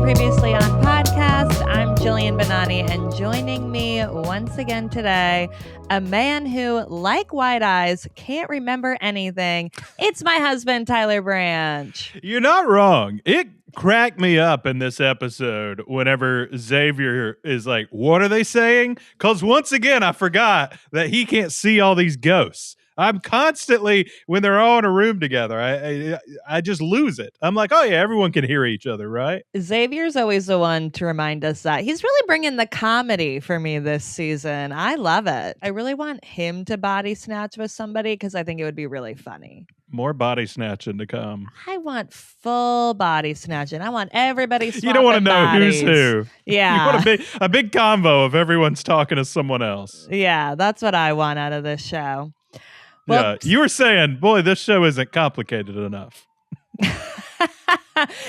Previously on podcast, I'm Jillian Benani, and joining me once again today, a man who, like White Eyes, can't remember anything. It's my husband, Tyler Branch. You're not wrong. It cracked me up in this episode whenever Xavier is like, what are they saying? Because once again, I forgot that he can't see all these ghosts. I'm constantly, when they're all in a room together, I just lose it. I'm like, oh yeah, everyone can hear each other, right? Xavier's always the one to remind us that. He's really bringing the comedy for me this season. I love it. I really want him to body snatch with somebody because I think it would be really funny. More body snatching to come. I want full body snatching. I want everybody swapping. You don't want to know bodies. who's who. Yeah. You want a big combo of everyone's talking to someone else. Yeah, that's what I want out of this show. Well, yeah, you were saying, boy, this show isn't complicated enough.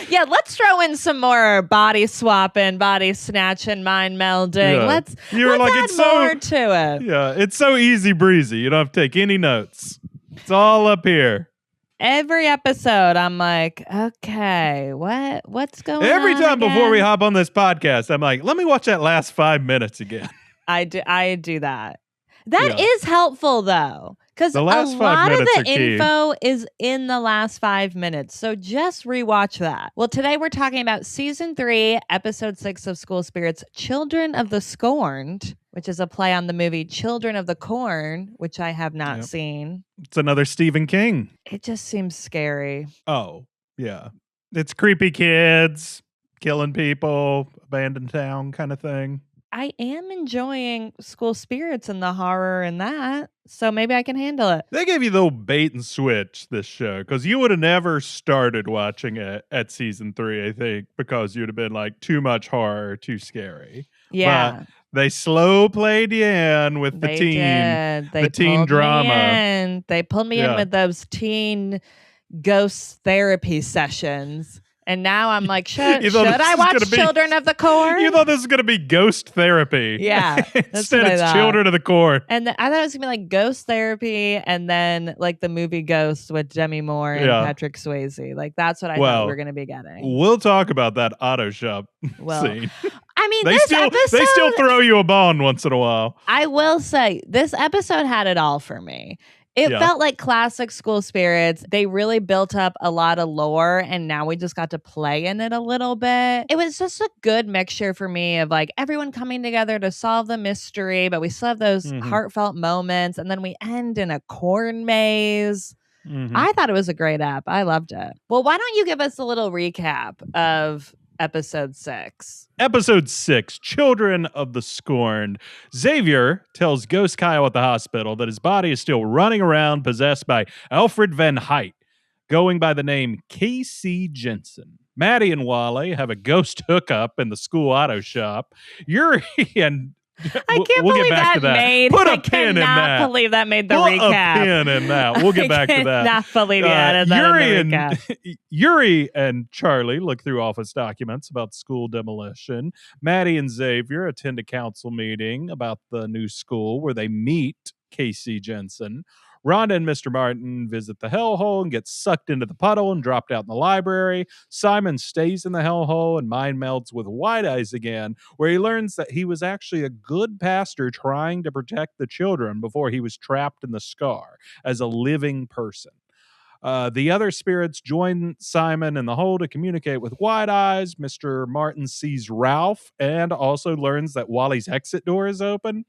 Yeah, let's throw in some more body swapping, body snatching, mind melding. Yeah. Let's add it's more to it. Yeah, it's so easy breezy. You don't have to take any notes. It's all up here. Every episode, I'm like, okay, what's going on? Every time again? before we hop on this podcast, I'm like, let me watch that last 5 minutes again. I do that. That is helpful though. Because a lot of the info is in the last 5 minutes. So just rewatch that. Well, today we're talking about season 3, episode 6 of School Spirits, Children of the Scorned, which is a play on the movie Children of the Corn, which I have not seen. It's another Stephen King. It just seems scary. Oh, yeah. It's creepy kids, killing people, abandoned town kind of thing. I am enjoying School Spirits and the horror in that, so maybe I can handle it. They gave you the old bait and switch, this show, because you would have never started watching it at season 3, I think, because you'd have been like, too much horror, too scary. Yeah. But they slow played you in with the teen drama. They pulled me in with those teen ghost therapy sessions. And now I'm like, should I watch Children of the Corn? You thought this was going to be ghost therapy. Yeah. Instead, it's Children of the Corn. And I thought it was going to be like ghost therapy and then like the movie Ghost with Demi Moore and Patrick Swayze. Like that's what I thought we were going to be getting. We'll talk about that auto shop scene. I mean, they still throw you a bone once in a while. I will say this episode had it all for me. It felt like classic School Spirits. They really built up a lot of lore, and now we just got to play in it a little bit. It was just a good mixture for me of like everyone coming together to solve the mystery, but we still have those heartfelt moments, and then we end in a corn maze. I thought it was a great app. I loved it. Well, why don't you give us a little recap of episode 6? Episode 6, Children of the Scorned. Xavier tells Ghost Kyle at the hospital that his body is still running around possessed by Alfred Van Heidt, going by the name KC Jensen. Maddie and Wally have a ghost hookup in the school auto shop. Yuri and I can't believe that made. Put a pin in that. I cannot believe that made the recap. Put a pin in that. We'll get back to that. I cannot believe you added that in the recap. Yuri and Charlie look through office documents about school demolition. Maddie and Xavier attend a council meeting about the new school where they meet KC Jensen. Rhonda and Mr. Martin visit the hellhole and get sucked into the puddle and dropped out in the library. Simon stays in the hellhole and mind melds with White Eyes again, where he learns that he was actually a good pastor trying to protect the children before he was trapped in the scar as a living person. The other spirits join Simon in the hole to communicate with White Eyes. Mr. Martin sees Ralph and also learns that Wally's exit door is open.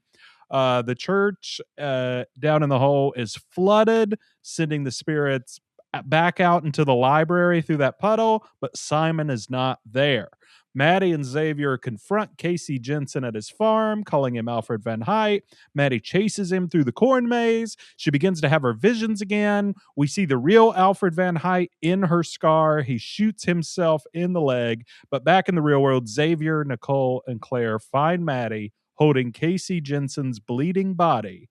The church down in the hole is flooded, sending the spirits back out into the library through that puddle, but Simon is not there. Maddie and Xavier confront KC Jensen at his farm, calling him Alfred Van Heidt. Maddie chases him through the corn maze. She begins to have her visions again. We see the real Alfred Van Heidt in her scar. He shoots himself in the leg. But back in the real world, Xavier, Nicole, and Claire find Maddie holding KC Jensen's bleeding body.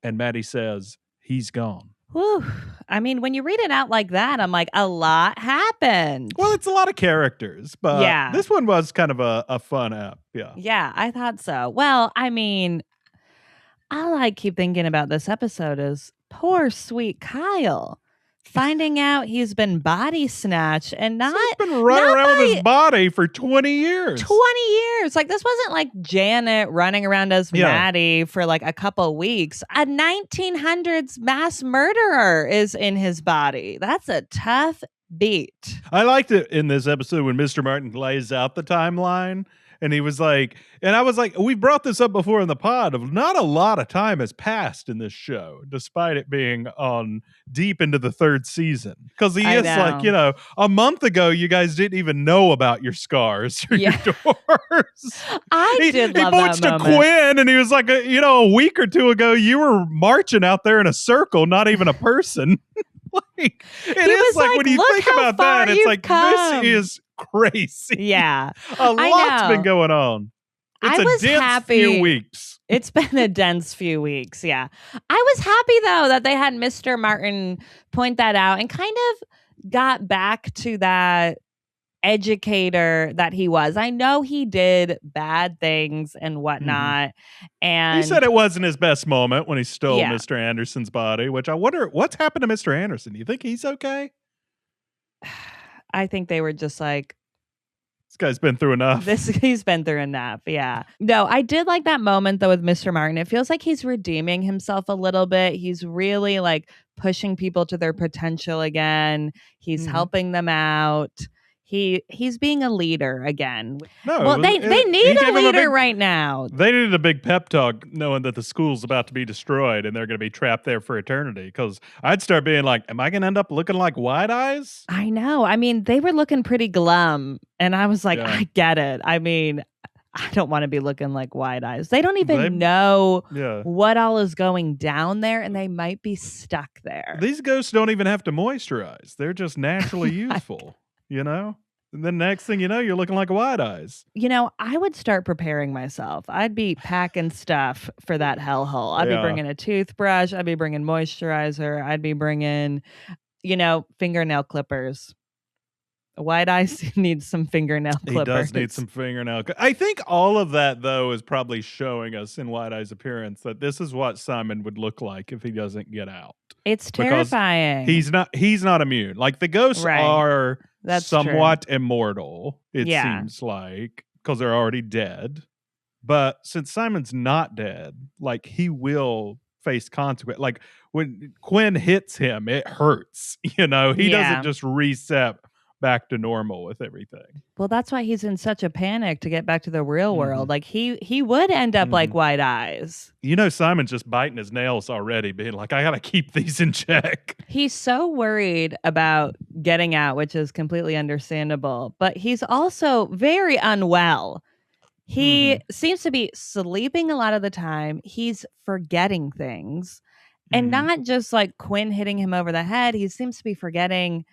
And Maddie says, he's gone. Whew. I mean, when you read it out like that, I'm like, a lot happened. Well, it's a lot of characters, but this one was kind of a fun app. Yeah, I thought so. Well, I mean, all I keep thinking about this episode is poor sweet Kyle. finding out he's been body snatched and not. So he's been running around with his body for 20 years. 20 years. Like, this wasn't like Janet running around as Maddie for like a couple weeks. A 1900s mass murderer is in his body. That's a tough beat. I liked it in this episode when Mr. Martin lays out the timeline. And he was like, and I was like, we brought this up before in the pod of not a lot of time has passed in this show, despite it being on deep into the 3rd season. Because he is like, you know, a month ago, you guys didn't even know about your scars or your doors. He did love points that to Quinn and he was like, you know, a week or two ago, you were marching out there in a circle, not even a person. Like, it is like when you think about that, it's like, this is crazy. Yeah. A lot's been going on. It's a dense few weeks. It's been a dense few weeks. Yeah. I was happy though that they had Mr. Martin point that out and kind of got back to that educator that he was. I know he did bad things and whatnot. And he said it wasn't his best moment when he stole Mr. Anderson's body, which I wonder what's happened to Mr. Anderson. Do you think he's okay? I think they were just like, this guy's been through enough. He's been through enough. Yeah. No, I did like that moment though with Mr. Martin. It feels like he's redeeming himself a little bit. He's really like pushing people to their potential again. He's helping them out. He's being a leader again. No, well, they need a leader right now. They needed a big pep talk knowing that the school's about to be destroyed and they're going to be trapped there for eternity. Because I'd start being like, am I going to end up looking like Wide Eyes? I know. I mean, they were looking pretty glum. And I was like, I get it. I mean, I don't want to be looking like Wide Eyes. They don't even know what all is going down there, and they might be stuck there. These ghosts don't even have to moisturize. They're just naturally youthful, you know? And then next thing you know, you're looking like Wide Eyes. You know, I would start preparing myself. I'd be packing stuff for that hellhole. I'd be bringing a toothbrush. I'd be bringing moisturizer. I'd be bringing, you know, fingernail clippers. Wide Eyes needs some fingernail clippers. He does need some fingernail. I think all of that, though, is probably showing us in Wide Eyes' appearance that this is what Simon would look like if he doesn't get out. It's terrifying. He's not immune. Like the ghosts are somewhat immortal, it seems like, because they're already dead. But since Simon's not dead, like he will face consequence. Like when Quinn hits him, it hurts. You know, he doesn't just reset back to normal with everything. Well, that's why he's in such a panic to get back to the real world. Like he would end up like Wide Eyes. You know, Simon's just biting his nails already, being like, I gotta keep these in check. He's so worried about getting out, which is completely understandable, but he's also very unwell. He seems to be sleeping a lot of the time. He's forgetting things. And not just like Quinn hitting him over the head. He seems to be forgetting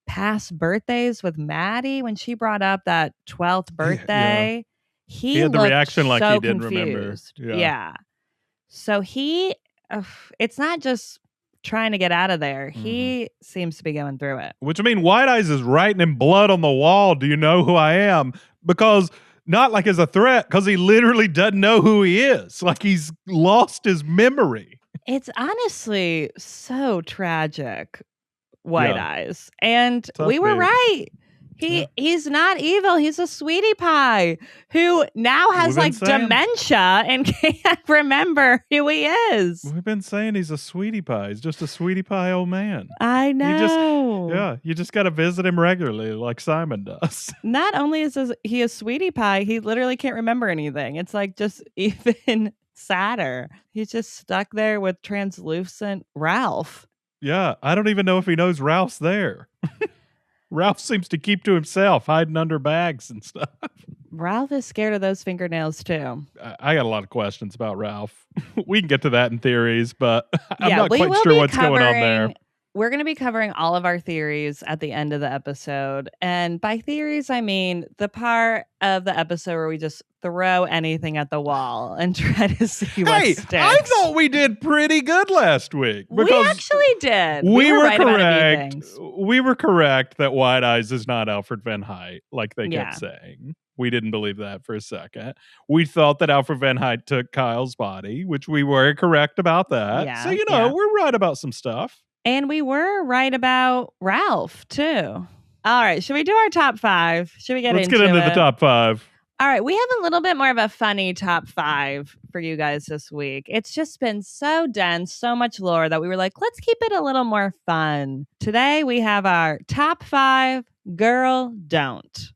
past birthdays with Maddie when she brought up that 12th birthday. He had the reaction like he didn't confused. remember. Yeah. So it's not just trying to get out of there. He seems to be going through it. Which I mean, Wide Eyes is writing in blood on the wall, do you know who I am? Because not like as a threat, because he literally doesn't know who he is. Like he's lost his memory. It's honestly so tragic. Wide Eyes. And Tough we were dude. right. He's not evil. He's a sweetie pie who now has like dementia and can't remember who he is. We've been saying he's a sweetie pie. He's just a sweetie pie old man. I know. You just got to visit him regularly like Simon does. Not only is he a sweetie pie, he literally can't remember anything. It's like just even sadder. He's just stuck there with translucent Ralph. Yeah, I don't even know if he knows Ralph's there. Ralph seems to keep to himself, hiding under bags and stuff. Ralph is scared of those fingernails, too. I got a lot of questions about Ralph. We can get to that in theories, but I'm not quite sure what's going on there. We're going to be covering all of our theories at the end of the episode. And by theories, I mean the part of the episode where we just throw anything at the wall and try to see what sticks. I thought we did pretty good last week. We actually did. We were right correct. We were correct that Wide Eyes is not Alfred Van Heidt, like they kept saying. We didn't believe that for a second. We thought that Alfred Van Heidt took Kyle's body, which we were correct about that. Yeah, so, we're right about some stuff. And we were right about Ralph, too. All right. Should we do our top 5? Should we Let's get into the top 5. All right. We have a little bit more of a funny top 5 for you guys this week. It's just been so dense, so much lore that we were like, let's keep it a little more fun. Today, we have our top 5 girl don't.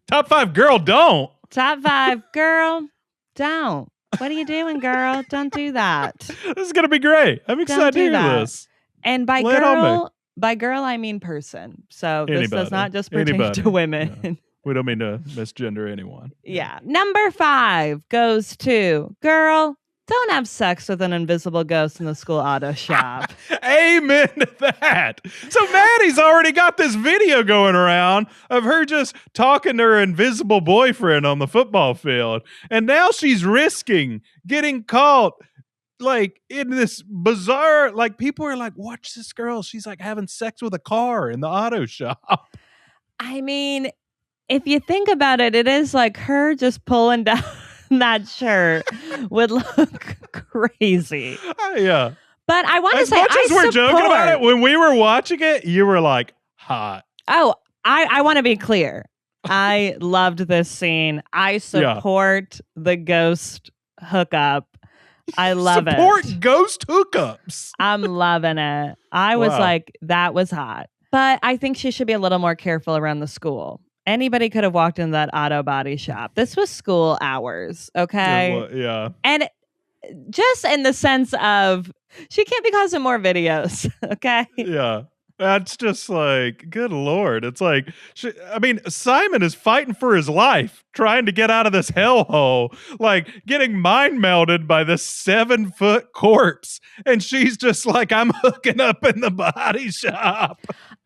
Top 5 girl don't? Top 5 girl don't. What are you doing, girl? Don't do that. This is going to be great. I'm excited to hear this. And by girl, I mean person. So Anybody. This does not just pertain to women. Yeah. We don't mean to misgender anyone. Yeah. Number 5 goes to girl, don't have sex with an invisible ghost in the school auto shop. Amen to that. So Maddie's already got this video going around of her just talking to her invisible boyfriend on the football field. And now she's risking getting caught like in this bizarre, like people are like, watch this girl. She's like having sex with a car in the auto shop. I mean, if you think about it, it is like her just pulling down that shirt would look crazy. Yeah. But I want to say, as much as we're joking about it, when we were watching it, you were like, hot. Oh, I want to be clear. I loved this scene. I support the ghost hookup. I love it. Support ghost hookups. I'm loving it. I was like, that was hot. But I think she should be a little more careful around the school. Anybody could have walked in that auto body shop. This was school hours, okay? Yeah. And just in the sense of, she can't be causing more videos, okay? Yeah. That's just like, good Lord. It's like, Simon is fighting for his life, trying to get out of this hellhole, like getting mind melded by this 7-foot corpse. And she's just like, I'm hooking up in the body shop.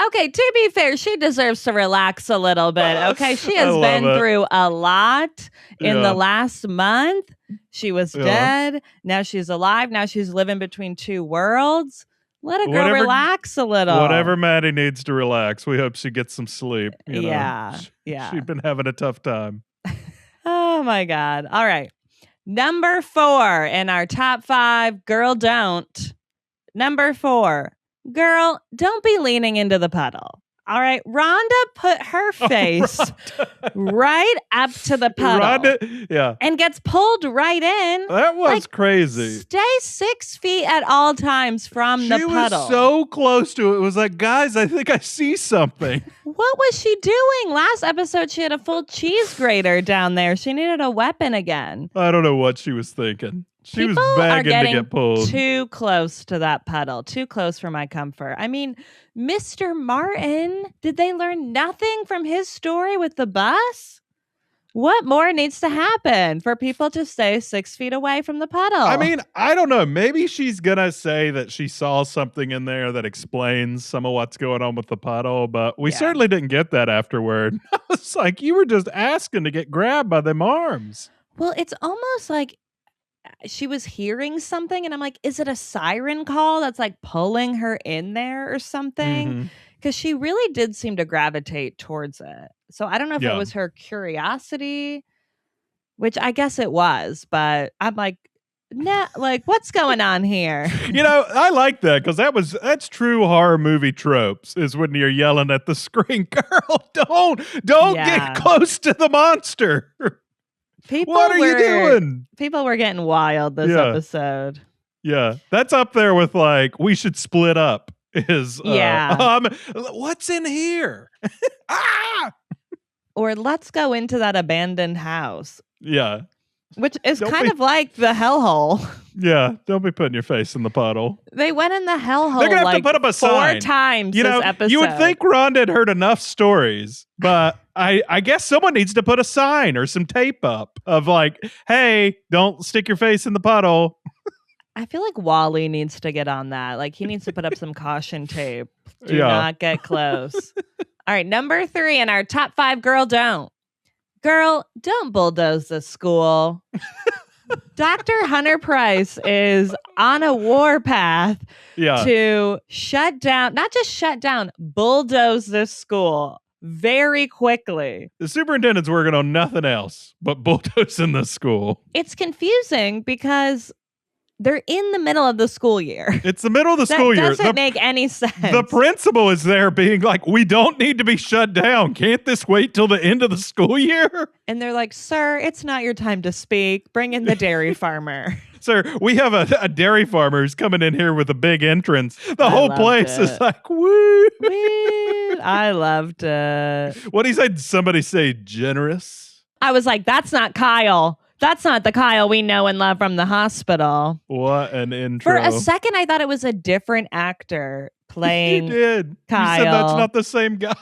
Okay, to be fair, she deserves to relax a little bit, okay? She has been through a lot in the last month. She was dead. Now she's alive. Now she's living between 2 worlds. Let a girl relax a little. Whatever Maddie needs to relax. We hope she gets some sleep. You know? Yeah. She's been having a tough time. Oh, my God. All right. Number 4 in our top 5, girl don't. Number 4, girl, don't be leaning into the puddle. All right. Rhonda put her face right up to the puddle. And gets pulled right in. That was crazy. Stay 6 feet at all times from the puddle. She was so close to it. It was like, guys, I think I see something. What was she doing? Last episode, she had a full cheese grater down there. She needed a weapon again. I don't know what she was thinking. She People was begging are to get pulled. Too close to that puddle. Too close for my comfort. I mean, Mr. Martin, did they learn nothing from his story with the bus? What more needs to happen for people to stay 6 feet away from the puddle? I mean, I don't know. Maybe she's going to say that she saw something in there that explains some of what's going on with the puddle, but we certainly didn't get that afterward. I was like, you were just asking to get grabbed by them arms. Well, it's almost like she was hearing something, and I'm like, is it a siren call that's like pulling her in there or something? Because she really did seem to gravitate towards it. So I don't know if it was her curiosity, which I guess it was, but I'm like, nah, like, what's going on here? You know, I like that because that's true horror movie tropes is when you're yelling at the screen, girl, don't get close to the monster. What are you doing? People were getting wild this episode. Yeah, that's up there with like, we should split up. What's in here? Or let's go into that abandoned house. Yeah. Which is kind of like the hellhole. Yeah, don't be putting your face in the puddle. They went in the hellhole. They're gonna have to put up a sign 4 times this episode. You would think Rhonda had heard enough stories, but I guess someone needs to put a sign or some tape up of like, hey, don't stick your face in the puddle. I feel like Wally needs to get on that. Like, he needs to put up some caution tape. Do not get close. All right, number 3 in our top 5 girl don't. Girl, don't bulldoze the school. Dr. Hunter Price is on a warpath to shut down, not just shut down, bulldoze this school very quickly. The superintendent's working on nothing else but bulldozing the school. It's confusing because They're in the middle of the school year. It's the middle of the school year. That doesn't make any sense. The principal is there being like, we don't need to be shut down. Can't this wait till the end of the school year? And they're like, sir, it's not your time to speak. Bring in the dairy farmer. Sir, we have a dairy farmer who's coming in here with a big entrance. The whole place is like, woo. I loved it. What did he say? Did somebody say generous? I was like, that's not Kyle. That's not the Kyle we know and love from the hospital. What an intro. For a second, I thought it was a different actor playing You did. Kyle. You said that's not the same guy.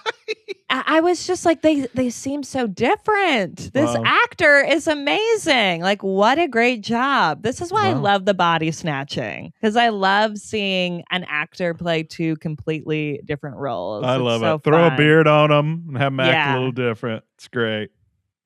I was just like, they seem so different. This actor is amazing. Like, what a great job. This is why I love the body snatching, because I love seeing an actor play two completely different roles. I love it. Throw a beard on them and have them act a little different. It's great.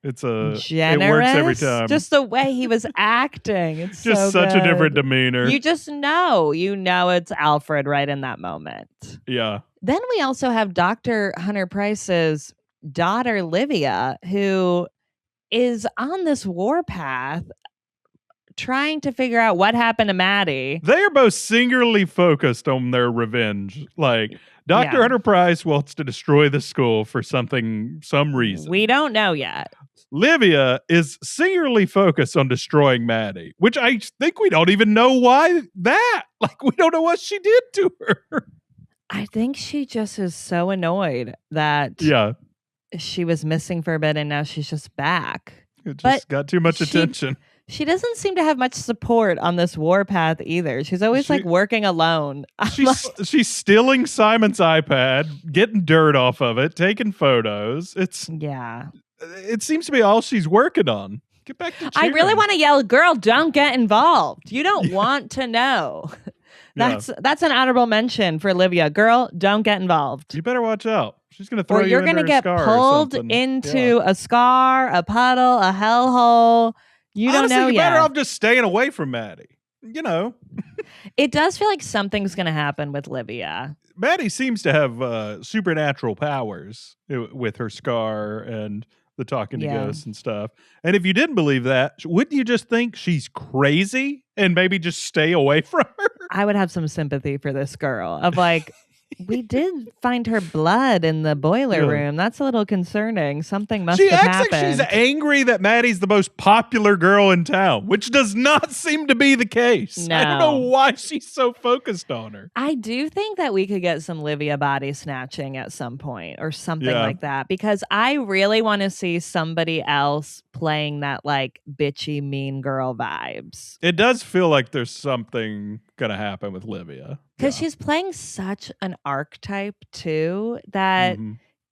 It works every time. Just the way he was acting. It's just so such good. a different demeanor. You just know it's Alfred right in that moment. Yeah. Then we also have Dr. Hunter Price's daughter, Livia, who is on this warpath trying to figure out what happened to Maddie. They are both singularly focused on their revenge. Like, Dr. Hunter Price wants to destroy the school for some reason. We don't know yet. Livia is singularly focused on destroying Maddie, which I think we don't even know why that. Like, we don't know what she did to her. I think she just is so annoyed that she was missing for a bit and now she's just back. It just got too much attention. She doesn't seem to have much support on this warpath either. She's always like working alone. She's stealing Simon's iPad, getting dirt off of it, taking photos. It seems to be all she's working on. Get back to cheering. I really want to yell, girl, don't get involved. You don't want to know. That's an honorable mention for Livia. Girl, don't get involved. You better watch out. She's going to throw you you're going to get pulled into a scar, a puddle, a hellhole. You don't know yet. You're better off just staying away from Maddie. You know. It does feel like something's going to happen with Livia. Maddie seems to have supernatural powers with her scar and the talking to ghosts and stuff. And if you didn't believe that, wouldn't you just think she's crazy and maybe just stay away from her? I would have some sympathy for this girl of like, we did find her blood in the boiler room. That's a little concerning. Something must have happened. She acts like she's angry that Maddie's the most popular girl in town, which does not seem to be the case. No. I don't know why she's so focused on her. I do think that we could get some Livia body snatching at some point or something like that, because I really want to see somebody else playing that like bitchy mean girl vibes. It does feel like there's something going to happen with Livia. Because she's playing such an archetype too that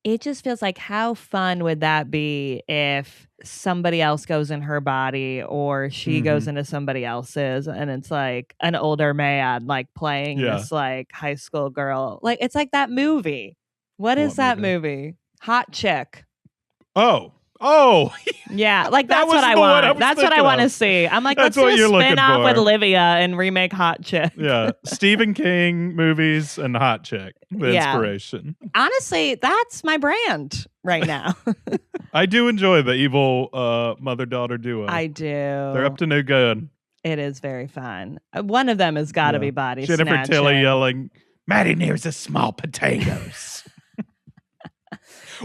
it just feels like, how fun would that be if somebody else goes in her body or she goes into somebody else's, and it's like an older man like playing this like high school girl. Like, it's like that movie. What is that movie? Hot Chick. Oh, yeah, like that's what I want. That's what I want to see. I'm like, let's do a spin-off with Livia and remake Hot Chick. Yeah, Stephen King movies and Hot Chick, the inspiration. Honestly, that's my brand right now. I do enjoy the evil mother-daughter duo. I do. They're up to no good. It is very fun. One of them has got to be body Jennifer snatching. Tilly yelling, "Maddie nears the small potatoes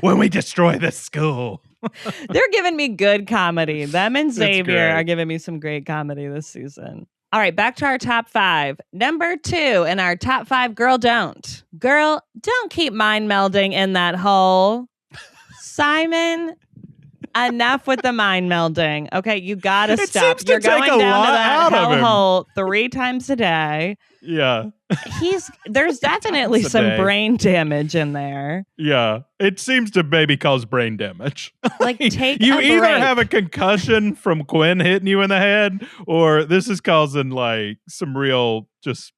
when we destroy this school." They're giving me good comedy. Them and Xavier are giving me some great comedy this season. All right, back to our top 5. Number 2 in our top 5, girl, don't. Girl, don't keep mind melding in that hole. Simon, enough with the mind melding. Okay, you got to stop. You're going down to that hellhole 3 times a day. Yeah. There's definitely some brain damage in there. Yeah. It seems to maybe cause brain damage. Like, take you a either break. have a concussion from Quinn hitting you in the head, or this is causing like some real just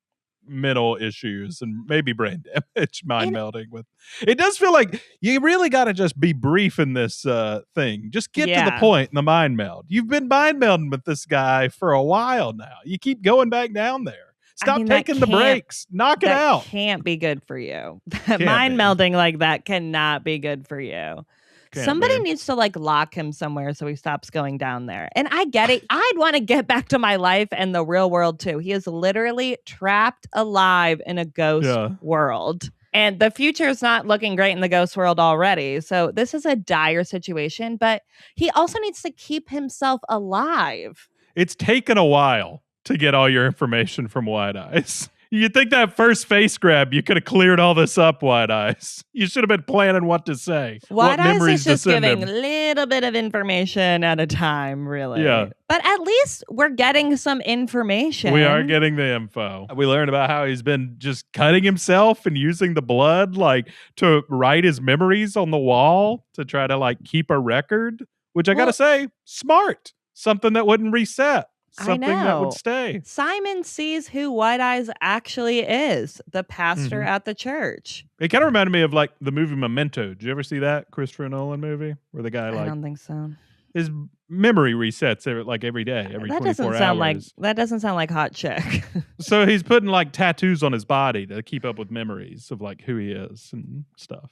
mental issues and maybe brain damage, mind melding with. It does feel like you really got to just be brief in this thing. Just get to the point in the mind meld. You've been mind melding with this guy for a while now. You keep going back down there. Stop taking the breaks. Knock it out. That can't be good for you. Mind melding like that cannot be good for you. Somebody needs to like lock him somewhere so he stops going down there. And I get it. I'd want to get back to my life and the real world too. He is literally trapped alive in a ghost world. And the future is not looking great in the ghost world already. So this is a dire situation, but he also needs to keep himself alive. It's taken a while to get all your information from White Eyes. You'd think that first face grab, you could have cleared all this up, White Eyes. You should have been planning what to say. White Eyes is just giving a little bit of information at a time, really. Yeah. But at least we're getting some information. We are getting the info. We learned about how he's been just cutting himself and using the blood like to write his memories on the wall to try to like keep a record, which I got to say, smart. Something that wouldn't reset. Something that would stay. Simon sees who White Eyes actually is, the pastor at the church. It kind of reminded me of like the movie Memento. Did you ever see that Christopher Nolan movie where the guy I don't think so. His memory resets every day, every 24 hours. That doesn't sound like Hot Chick. So he's putting like tattoos on his body to keep up with memories of like who he is and stuff.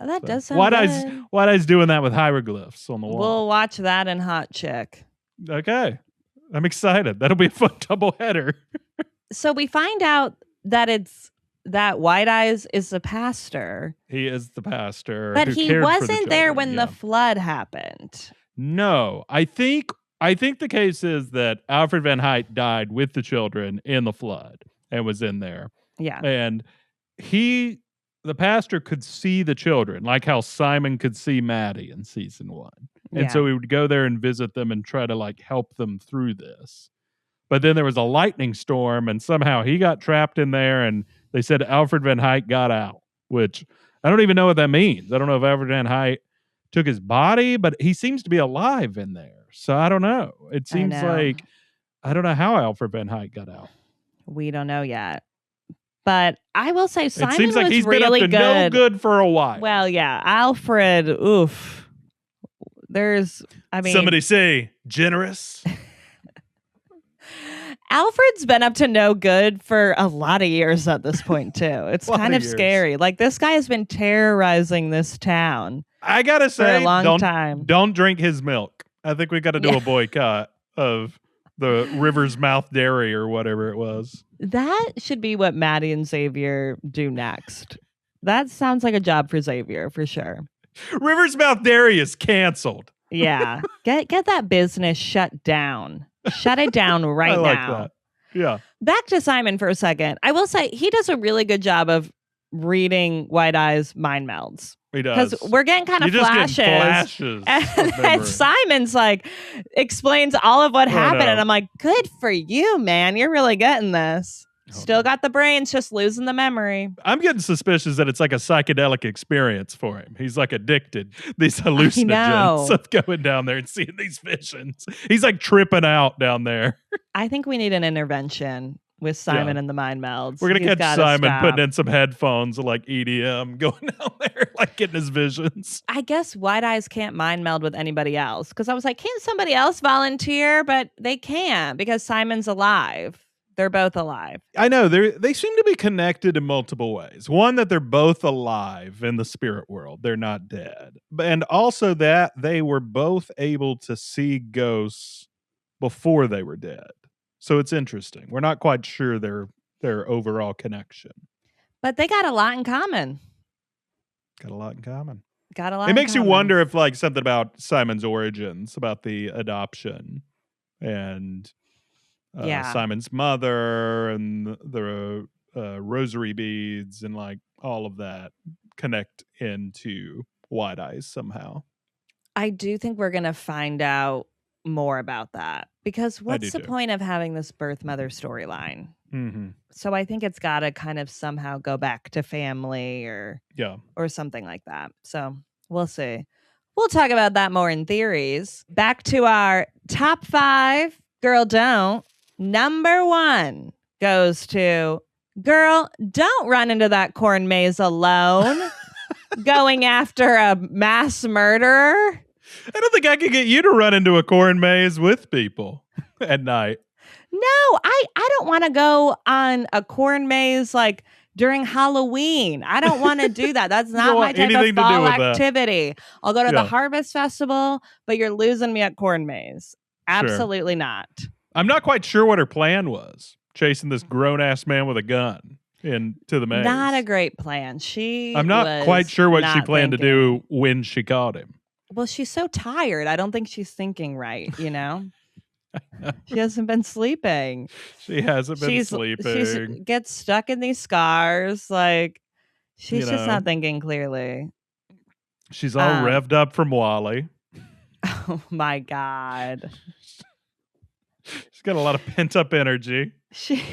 That does sound good. White Eyes doing that with hieroglyphs on the wall. We'll watch that in Hot Chick. Okay. I'm excited. That'll be a fun doubleheader. So we find out that White Eyes is the pastor. He is the pastor. But he wasn't there when the flood happened. No. I think the case is that Alfred Van Heidt died with the children in the flood and was in there. Yeah. And the pastor could see the children, like how Simon could see Maddie in season 1. And so he would go there and visit them and try to like help them through this. But then there was a lightning storm and somehow he got trapped in there and they said Alfred Van Heidt got out, which I don't even know what that means. I don't know if Alfred Van Heidt took his body, but he seems to be alive in there. So I don't know. It seems like, I don't know how Alfred Van Heidt got out. We don't know yet. But I will say Simon it seems like was he's really been up to no good for a while. Well, yeah. Alfred, oof. Somebody say generous. Alfred's been up to no good for a lot of years at this point, too. It's kind of scary. Like, this guy has been terrorizing this town. I got to say, for a long time. Don't drink his milk. I think we got to do a boycott of the River's Mouth Dairy or whatever it was. That should be what Maddie and Xavier do next. That sounds like a job for Xavier, for sure. River's Mouth Dairy is canceled. Yeah. Get that business shut down. Shut it down right I like now. That. Yeah. Back to Simon for a second. I will say he does a really good job of reading White Eyes' mind melds. He does. Because we're getting kind of flashes. And Simon's like explains all of what happened. And I'm like, good for you, man. You're really getting this. Still got the brains, just losing the memory. I'm getting suspicious that it's like a psychedelic experience for him. He's like addicted. These hallucinogens of going down there and seeing these visions. He's like tripping out down there. I think we need an intervention with Simon and the mind melds. We're going to catch Simon putting in some headphones like EDM, going down there, like getting his visions. I guess White Eyes can't mind meld with anybody else. Because I was like, can't somebody else volunteer? But they can't because Simon's alive. They're both alive. I know. They seem to be connected in multiple ways. One, that they're both alive in the spirit world. They're not dead. And also that they were both able to see ghosts before they were dead. So it's interesting. We're not quite sure their overall connection. But they got a lot in common. Got a lot in common. It makes you wonder if like something about Simon's origins, about the adoption and... Simon's mother and the rosary beads and like all of that connect into White Eyes somehow. I do think we're going to find out more about that because what's the point of having this birth mother storyline? Mm-hmm. So I think it's got to kind of somehow go back to family or something like that. So we'll see. We'll talk about that more in theories. Back to our top 5 girl don't. Number 1 goes to, girl, don't run into that corn maze alone. Going after a mass murderer. I don't think I could get you to run into a corn maze with people at night. No, I don't want to go on a corn maze like during Halloween. I don't want to do that. That's not my type of fall activity. I'll go to the Harvest Festival, but you're losing me at corn maze. Absolutely not. I'm not quite sure what her plan was, chasing this grown-ass man with a gun into the maze. Not a great plan. I'm not quite sure what she planned to do when she caught him. Well, she's so tired. I don't think she's thinking right, you know? She hasn't been sleeping. She hasn't been sleeping. She gets stuck in these scars. Like, she's just not thinking clearly. She's all revved up from Wally. Oh, my God. She's got a lot of pent-up energy. She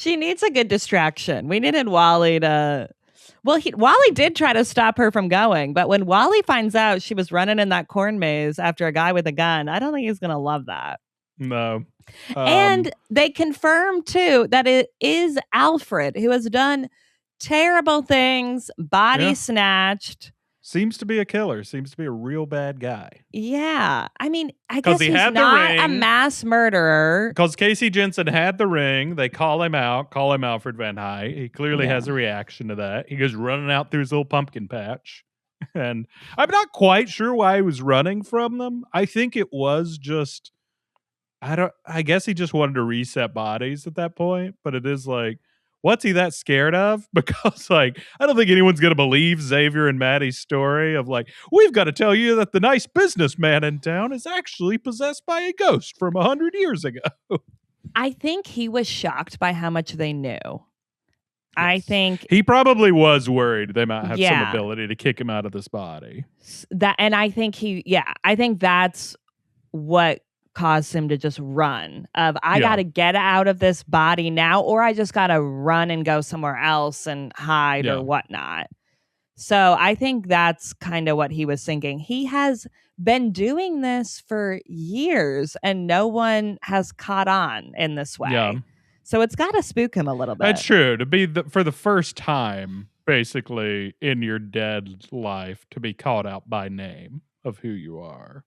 needs a good distraction. We needed Wally to... Well, Wally did try to stop her from going, but when Wally finds out she was running in that corn maze after a guy with a gun, I don't think he's going to love that. No. And they confirm, too, that it is Alfred who has done terrible things, body snatched. Seems to be a killer. Seems to be a real bad guy. Yeah. I mean, I guess he's not a mass murderer. Because KC Jensen had the ring. They call him out. Call him Alfred Van Heidt. He clearly has a reaction to that. He goes running out through his little pumpkin patch. And I'm not quite sure why he was running from them. I think it was just... I guess he just wanted to reset bodies at that point. But it is like... What's he that scared of? Because, like, I don't think anyone's going to believe Xavier and Maddie's story of, like, we've got to tell you that the nice businessman in town is actually possessed by a ghost from 100 years ago. I think he was shocked by how much they knew. Yes. I think... He probably was worried they might have some ability to kick him out of this body. And I think I think that's what caused him to just run I got to get out of this body now, or I just got to run and go somewhere else and hide or whatnot. So I think that's kind of what he was thinking. He has been doing this for years and no one has caught on in this way. Yeah. So it's got to spook him a little bit. That's true. To be for the first time, basically, in your dead life, to be called out by name of who you are.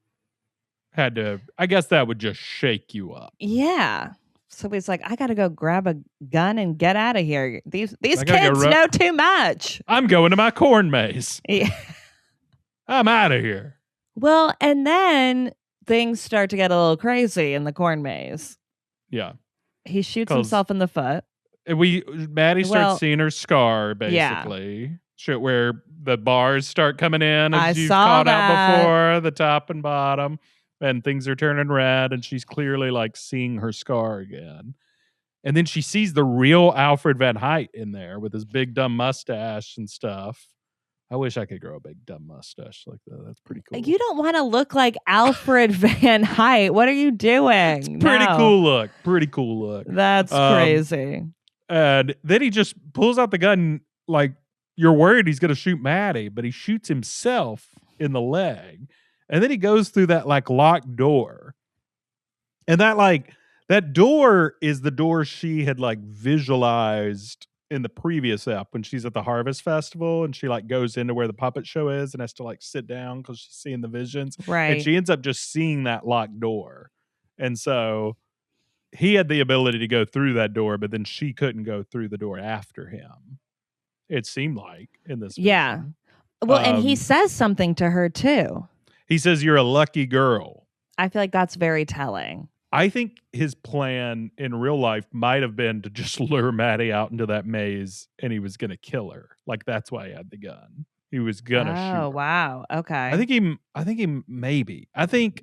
I guess that would just shake you up. Yeah. So he's like, I got to go grab a gun and get out of here. These kids know too much. I'm going to my corn maze. Yeah. I'm out of here. Well, and then things start to get a little crazy in the corn maze. Yeah. He shoots himself in the foot. Maddie starts seeing her scar, basically. Yeah. Where the bars start coming in, as you've called out before, the top and bottom. And things are turning red, and she's clearly like seeing her scar again. And then she sees the real Alfred Van Heidt in there with his big dumb mustache and stuff. I wish I could grow a big dumb mustache like that. That's pretty cool. You don't want to look like Alfred Van Heidt. What are you doing? It's pretty cool look. Pretty cool look. That's crazy. And then he just pulls out the gun like you're worried he's going to shoot Maddie, but he shoots himself in the leg. And then he goes through that like locked door. And that door is the door she had like visualized in the previous app when she's at the Harvest Festival and she like goes into where the puppet show is and has to like sit down because she's seeing the visions. Right. And she ends up just seeing that locked door. And so he had the ability to go through that door, but then she couldn't go through the door after him. It seemed like in this. Yeah. Vision. Well, and he says something to her too. He says, "You're a lucky girl." I feel like that's very telling. I think his plan in real life might have been to just lure Maddie out into that maze and he was going to kill her. Like, that's why he had the gun. He was going to shoot her. Oh, wow. Okay. I think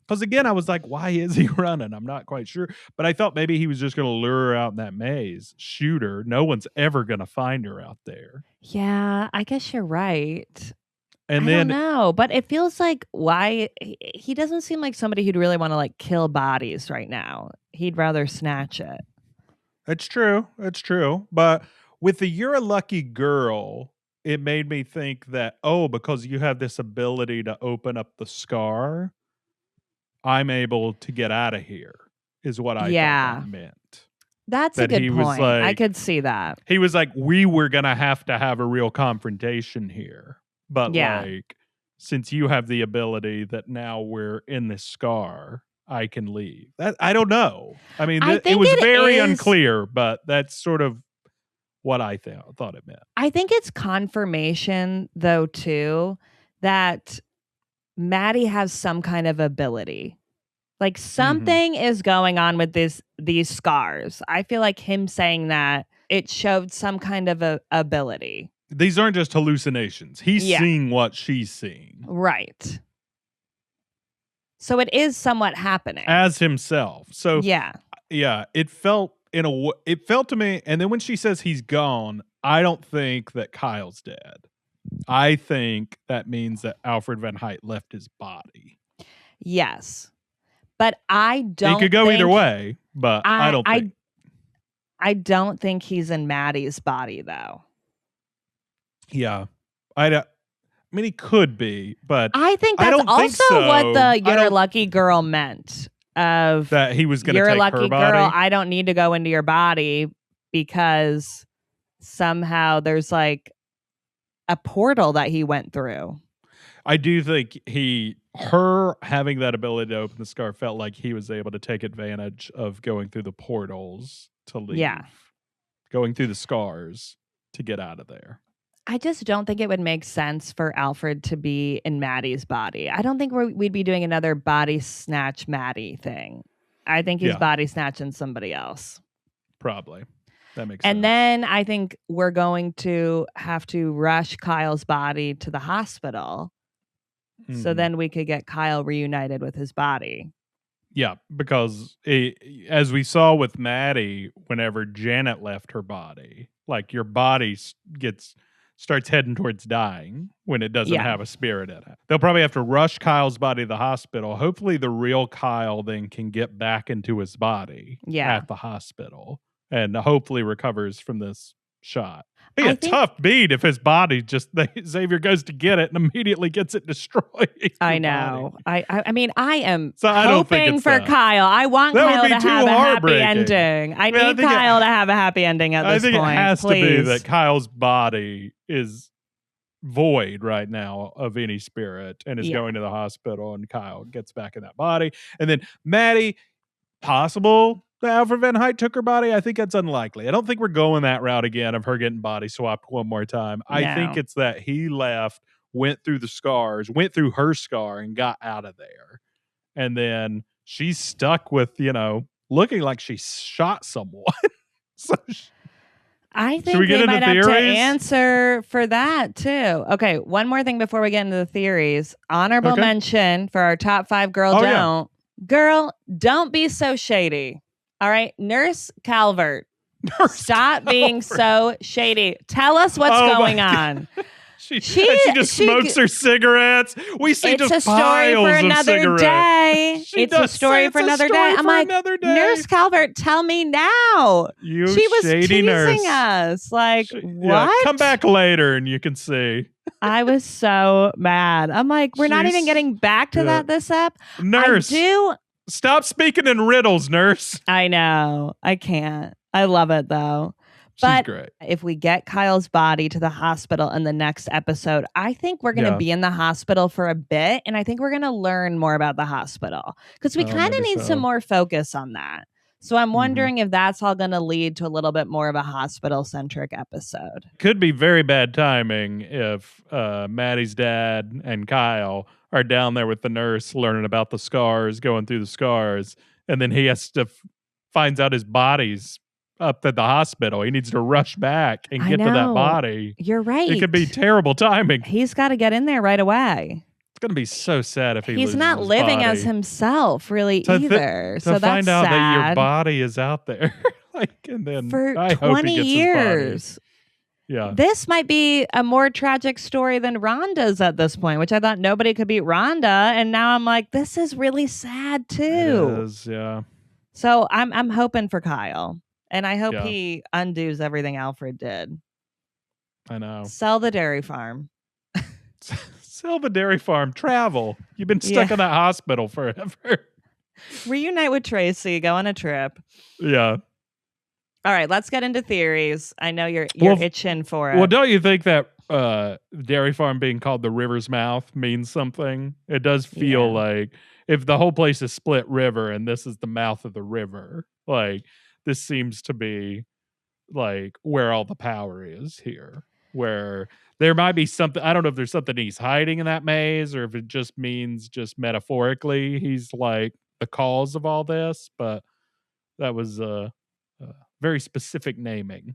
because again, I was like, why is he running? I'm not quite sure. But I thought maybe he was just going to lure her out in that maze, shoot her. No one's ever going to find her out there. Yeah, I guess you're right. And I don't know, but it feels like why he doesn't seem like somebody who'd really want to like kill bodies right now. He'd rather snatch it. It's true. It's true. But with the "you're a lucky girl," it made me think that, because you have this ability to open up the scar, I'm able to get out of here, is what I thought that meant. That's a good point. I could see that. He was like, we were going to have a real confrontation here. But like, since you have the ability that now we're in this scar, I can leave. That I don't know. I mean, I it think was it very is- unclear, but that's sort of what I thought it meant. I think it's confirmation, though, too, that Maddie has some kind of ability. Like something is going on with these scars. I feel like him saying that it showed some kind of a ability. These aren't just hallucinations. He's seeing what she's seeing. Right. So it is somewhat happening. As himself. So yeah, it felt to me, and then when she says he's gone, I don't think that Kyle's dead. I think that means that Alfred Van Heidt left his body. Yes. But I don't It could go either way, but I don't think. I don't think he's in Maddie's body, though. Yeah. I mean, he could be, but I think that's also what the "you're a lucky girl" meant. Of that he was going to take her body. You're a lucky girl. I don't need to go into your body because somehow there's like a portal that he went through. I do think her having that ability to open the scar felt like he was able to take advantage of going through the portals to leave. Yeah. Going through the scars to get out of there. I just don't think it would make sense for Alfred to be in Maddie's body. I don't think we'd be doing another body snatch Maddie thing. I think he's body snatching somebody else. Probably. That makes sense. And then I think we're going to have to rush Kyle's body to the hospital. So then we could get Kyle reunited with his body. Yeah, because as we saw with Maddie, whenever Janet left her body, like your body starts heading towards dying when it doesn't have a spirit in it. They'll probably have to rush Kyle's body to the hospital. Hopefully the real Kyle then can get back into his body at the hospital and hopefully recovers from this shot. It'd be a tough beat if his body Xavier goes to get it and immediately gets it destroyed. I know. I mean, I am I hoping for Kyle. I want Kyle to have a happy ending. I need Kyle to have a happy ending at this point. I think it has to be that Kyle's body is void right now of any spirit and is going to the hospital, and Kyle gets back in that body. And then Maddie, possible that Alfred Van Heidt took her body. I think that's unlikely. I don't think we're going that route again of her getting body swapped one more time. No. I think it's that he left, went through the scars, went through her scar and got out of there. And then she's stuck with, looking like she shot someone. So I think they might have to answer for that too. Okay, one more thing before we get into the theories. Honorable mention for our top 5 girl don't. Yeah. Girl, don't be so shady. All right, Nurse Calvert. Stop being so shady. Tell us what's going on. She just smokes her cigarettes. We see just piles of cigarettes. It's a story for another day. I'm like, Nurse Calvert, tell me now. She was teasing us. Like, what? Yeah, come back later and you can see. I was so mad. I'm like, we're not even getting back to that this ep. Nurse, stop speaking in riddles, nurse. I know. I can't. I love it though. But she's great. If we get Kyle's body to the hospital in the next episode, I think we're going to be in the hospital for a bit. And I think we're going to learn more about the hospital because we kind of need some more focus on that. So I'm wondering if that's all going to lead to a little bit more of a hospital-centric episode. Could be very bad timing if Maddie's dad and Kyle are down there with the nurse learning about the scars, going through the scars, and then he has to finds out his body's up at the hospital. He needs to rush back and get to that body. You're right. It could be terrible timing. He's got to get in there right away. It's going to be so sad if he's not living body. As himself really either. So that's find out sad. That your body is out there. And then for I 20 years. Yeah. This might be a more tragic story than Rhonda's at this point, which I thought nobody could beat Rhonda. And now I'm like, this is really sad too. It is, yeah. So I'm hoping for Kyle. And I hope he undoes everything Alfred did. I know. Sell the dairy farm. Sell the dairy farm. Travel. You've been stuck in that hospital forever. Reunite with Tracy. Go on a trip. Yeah. All right. Let's get into theories. I know you're itching for it. Well, don't you think that dairy farm being called the river's mouth means something? It does feel like if the whole place is Split River and this is the mouth of the river, like this seems to be like where all the power is here, where there might be something. I don't know if there's something he's hiding in that maze or if it just means just metaphorically he's like the cause of all this, but that was very specific naming.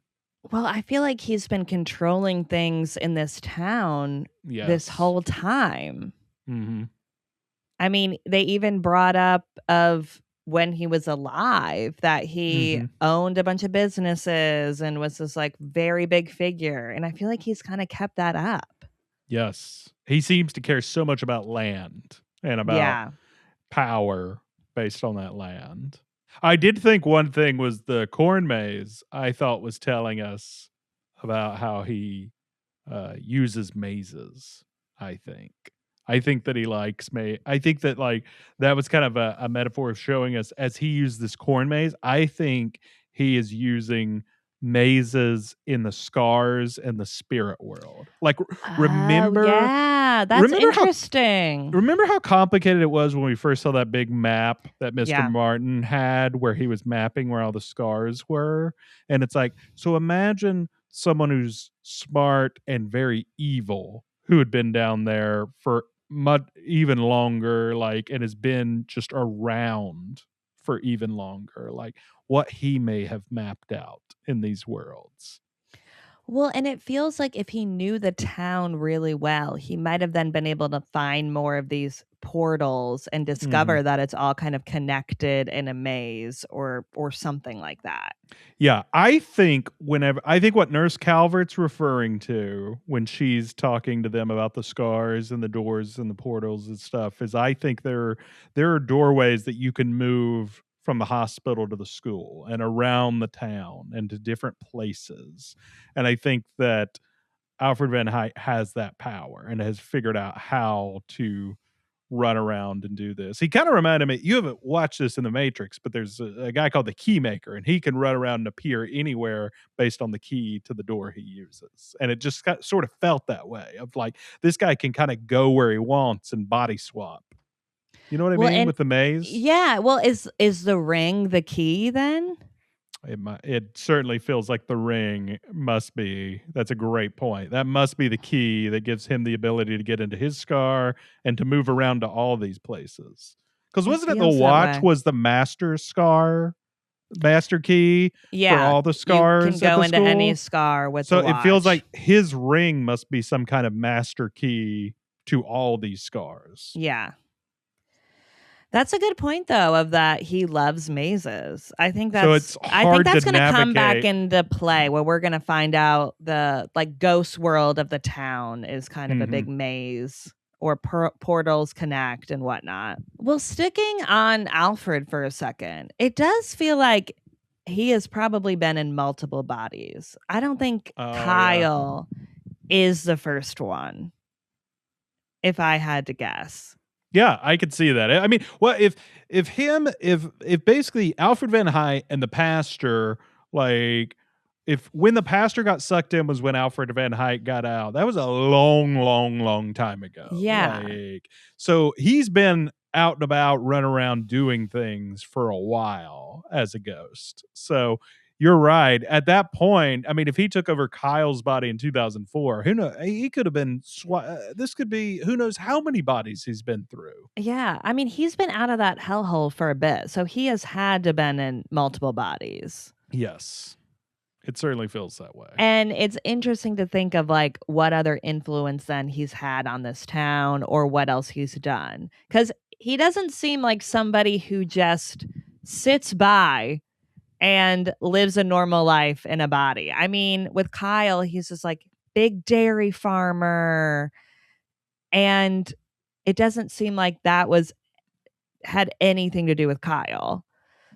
Well, I feel like he's been controlling things in this town this whole time. Mm-hmm. I mean, they even brought up of when he was alive that he owned a bunch of businesses and was this like very big figure. And I feel like he's kind of kept that up. Yes. He seems to care so much about land and about power based on that land. I did think one thing was the corn maze, I thought was telling us about how he uses mazes, I think. I think that he likes I think that like that was kind of a metaphor of showing us as he used this corn maze. I think he is using mazes in the scars and the spirit world. Like remember, that's interesting. Remember how complicated it was when we first saw that big map that Mr. Martin had where he was mapping where all the scars were? And it's like, so imagine someone who's smart and very evil who had been down there for even longer, like, and has been just around for even longer, like what he may have mapped out in these worlds. Well, and it feels like if he knew the town really well, he might have then been able to find more of these portals and discover that it's all kind of connected in a maze or something like that. Yeah, I think what Nurse Calvert's referring to when she's talking to them about the scars and the doors and the portals and stuff is I think there are doorways that you can move from the hospital to the school and around the town and to different places. And I think that Alfred Van Heidt has that power and has figured out how to run around and do this. He kind of reminded me, you haven't watched this in The Matrix, but there's a guy called the Keymaker, and he can run around and appear anywhere based on the key to the door he uses. And it just sort of felt that way of like, this guy can kind of go where he wants and body swap. You know what I mean with the maze? Yeah. Well, is the ring the key then? It certainly feels like the ring must be. That's a great point. That must be the key that gives him the ability to get into his scar and to move around to all these places. Because wasn't it the watch was the master key for all the scars? You can go into any scar with the watch. So it feels like his ring must be some kind of master key to all these scars. Yeah. That's a good point, though, of that he loves mazes. I think that's going to come back into play where we're going to find out the like ghost world of the town is kind of a big maze or portals connect and whatnot. Well, sticking on Alfred for a second, it does feel like he has probably been in multiple bodies. I don't think Kyle is the first one, if I had to guess. Yeah, I could see that. I mean, well, if basically Alfred Van Heidt and the pastor, like, if when the pastor got sucked in was when Alfred Van Heidt got out, that was a long time ago. Yeah. Like, so he's been out and about, run around doing things for a while as a ghost. So you're right. At that point, I mean, if he took over Kyle's body in 2004, who knows? He could have been. This could be. Who knows how many bodies he's been through? Yeah, I mean, he's been out of that hellhole for a bit, so he has had to been in multiple bodies. Yes, it certainly feels that way. And it's interesting to think of like what other influence then he's had on this town, or what else he's done, because he doesn't seem like somebody who just sits by and lives a normal life in a body. I mean, with Kyle, he's just like big dairy farmer. And it doesn't seem like that had anything to do with Kyle.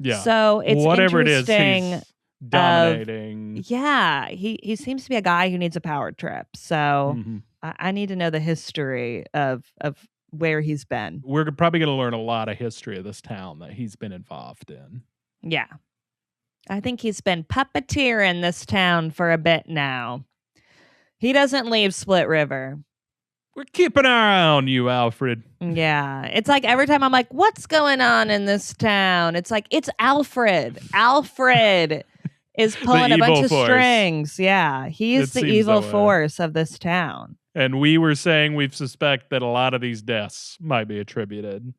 Yeah. So it's whatever interesting. It is, he's dominating. Yeah. He seems to be a guy who needs a power trip. So I need to know the history of where he's been. We're probably going to learn a lot of history of this town that he's been involved in. Yeah. I think he's been puppeteering this town for a bit now. He doesn't leave Split River. We're keeping our eye on you, Alfred. Yeah. It's like every time I'm like, what's going on in this town? It's like, it's Alfred. Alfred is pulling a bunch of strings. Yeah. He's the evil force of this town. And we were saying we suspect that a lot of these deaths might be attributed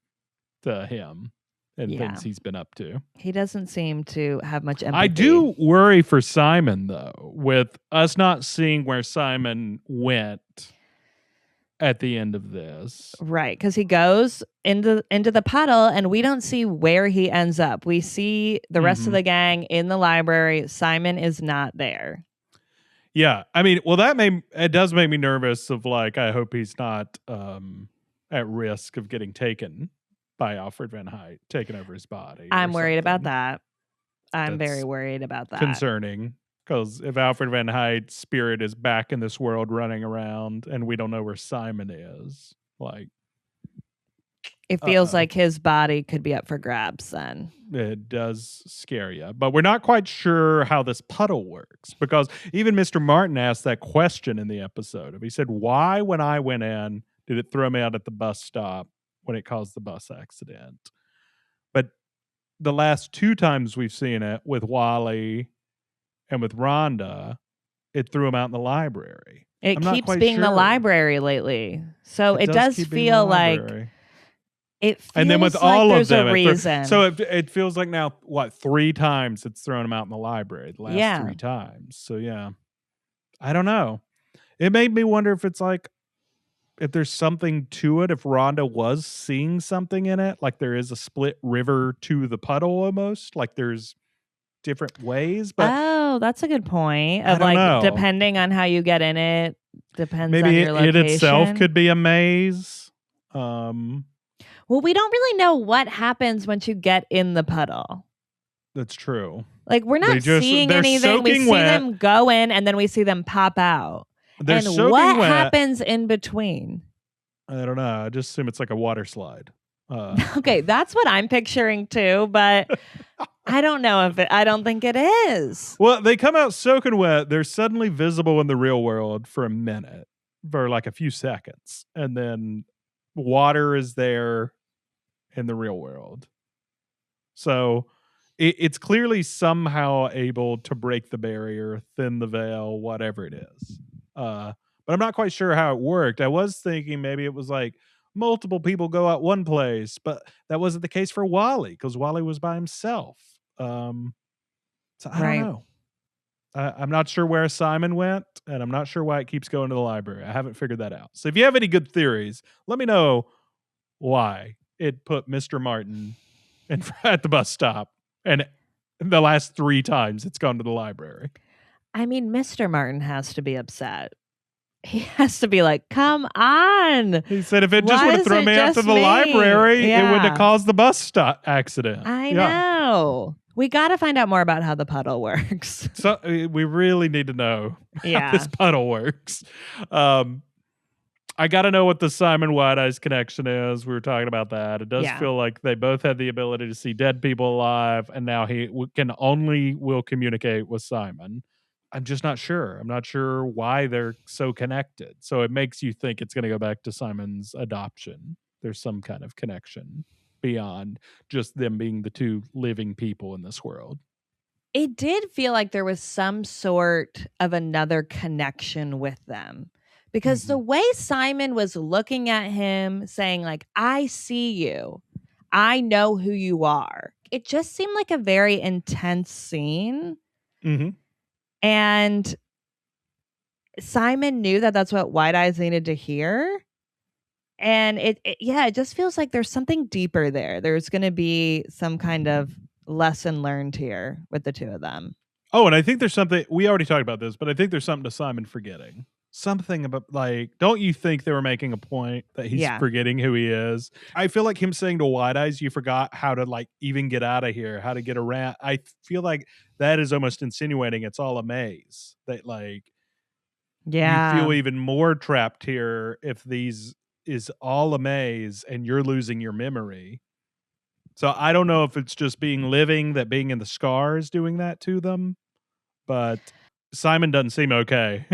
to him and things he's been up to. He doesn't seem to have much empathy. I do worry for Simon, though, with us not seeing where Simon went at the end of this. Right, because he goes into the puddle and we don't see where he ends up. We see the rest of the gang in the library. Simon is not there. Yeah, I mean, well, it does make me nervous of like, I hope he's not at risk of getting taken by Alfred Van Heidt, taking over his body. I'm worried about that. I'm very worried about that. Concerning. Because if Alfred Van Height's spirit is back in this world running around and we don't know where Simon is, like... It feels like his body could be up for grabs then. It does scare you. But we're not quite sure how this puddle works. Because even Mr. Martin asked that question in the episode. He said, why when I went in did it throw me out at the bus stop when it caused the bus accident? But the last 2 times we've seen it with Wally... and with Rhonda, it threw him out in the library. It keeps being the library lately. So it does feel like it feels and then with like all there's of them, a reason. So it feels like now, 3 times it's thrown him out in the library, the last 3 times. So yeah, I don't know. It made me wonder if it's like, if there's something to it, if Rhonda was seeing something in it, like there is a split river to the puddle almost, like there's different ways. But that's a good point. Of like, depending on how you get in it, depends maybe on your location. It itself could be a maze. Well, we don't really know what happens once you get in the puddle. That's true. Like, we're not seeing anything. We see them go in and then we see them pop out. And what happens in between? I don't know. I just assume it's like a water slide. Okay, that's what I'm picturing too, but I don't know I don't think it is. Well, they come out soaking wet. They're suddenly visible in the real world for a minute, for like a few seconds. And then water is there in the real world. So it's clearly somehow able to break the barrier, thin the veil, whatever it is. But I'm not quite sure how it worked. I was thinking maybe it was like multiple people go out one place, but that wasn't the case for Wally because Wally was by himself. So I don't know. I'm not sure where Simon went, and I'm not sure why it keeps going to the library. I haven't figured that out. So if you have any good theories, let me know why it put Mr. Martin at the bus stop, and the last 3 times it's gone to the library. I mean, Mr. Martin has to be upset. He has to be like, come on. He said if it just would have thrown me out to the library, it wouldn't have caused the bus stop accident. I know. We got to find out more about how the puddle works. So we really need to know how this puddle works. I got to know what the Simon White-Eyes connection is. We were talking about that. It does feel like they both had the ability to see dead people alive, and now he will communicate with Simon. I'm just not sure. I'm not sure why they're so connected. So it makes you think it's going to go back to Simon's adoption. There's some kind of connection beyond just them being the 2 living people in this world. It did feel like there was some sort of another connection with them. Because the way Simon was looking at him, saying like, I see you. I know who you are. It just seemed like a very intense scene. Mm-hmm. And Simon knew that that's what White-Eyes needed to hear. And it just feels like there's something deeper there. There's going to be some kind of lesson learned here with the 2 of them. Oh, and I think there's something, we already talked about this, but I think there's something to Simon forgetting. Something about, like, don't you think they were making a point that he's forgetting who he is? I feel like him saying to White-Eyes, you forgot how to, like, even get out of here, how to get around. I feel like that is almost insinuating it's all a maze. That, like, you feel even more trapped here if these is all a maze and you're losing your memory. So I don't know if it's just being living, that being in the scars doing that to them, but Simon doesn't seem okay.